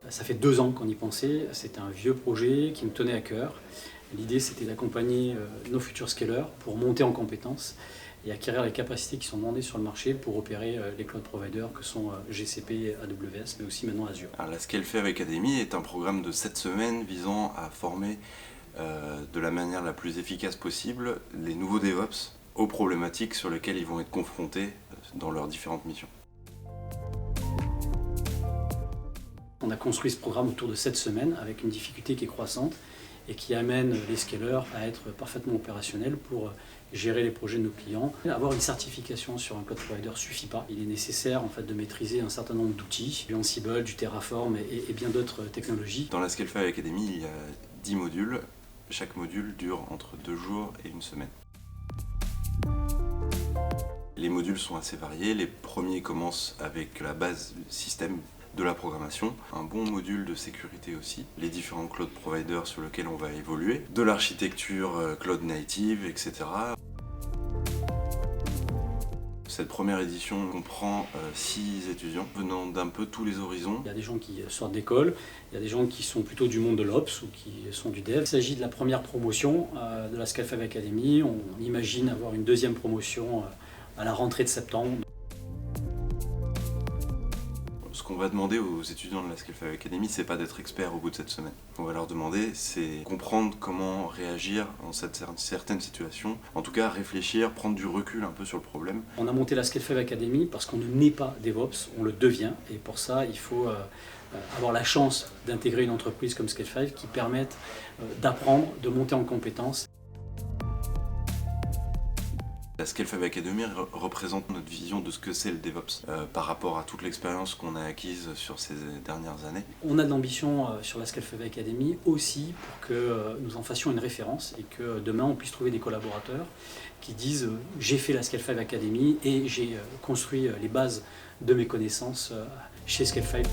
Ça fait 2 ans qu'on y pensait, c'était un vieux projet qui me tenait à cœur. L'idée c'était d'accompagner nos futurs scalers pour monter en compétences et acquérir les capacités qui sont demandées sur le marché pour opérer les cloud providers que sont GCP, AWS, mais aussi maintenant Azure. Alors, la Scale5 Academy est un programme de 7 semaines visant à former de la manière la plus efficace possible les nouveaux DevOps aux problématiques sur lesquelles ils vont être confrontés dans leurs différentes missions. On a construit ce programme autour de 7 semaines avec une difficulté qui est croissante et qui amène les scalers à être parfaitement opérationnels pour gérer les projets de nos clients. Avoir une certification sur un cloud provider ne suffit pas. Il est nécessaire en fait, de maîtriser un certain nombre d'outils, du Ansible, du Terraform et bien d'autres technologies. Dans la Scale5 Academy, il y a 10 modules. Chaque module dure entre 2 jours et 1 semaine. Les modules sont assez variés. Les premiers commencent avec la base système de la programmation, un bon module de sécurité aussi, les différents cloud providers sur lesquels on va évoluer, de l'architecture cloud native, etc. Cette première édition comprend 6 étudiants venant d'un peu tous les horizons. Il y a des gens qui sortent d'école, il y a des gens qui sont plutôt du monde de l'Ops ou qui sont du Dev. Il s'agit de la première promotion de la Scale5 Academy. On imagine avoir une deuxième promotion à la rentrée de septembre. Ce qu'on va demander aux étudiants de la Scale5 Academy, c'est pas d'être experts au bout de cette semaine. Ce qu'on va leur demander, c'est comprendre comment réagir dans certaines situations. En tout cas, réfléchir, prendre du recul un peu sur le problème. On a monté la Scale5 Academy parce qu'on ne naît pas DevOps, on le devient. Et pour ça, il faut avoir la chance d'intégrer une entreprise comme Scale5 qui permette d'apprendre, de monter en compétences. La Scale5 Academy représente notre vision de ce que c'est le DevOps par rapport à toute l'expérience qu'on a acquise sur ces dernières années. On a de l'ambition sur la Scale5 Academy aussi pour que nous en fassions une référence et que demain on puisse trouver des collaborateurs qui disent j'ai fait la Scale5 Academy et j'ai construit les bases de mes connaissances chez Scale5.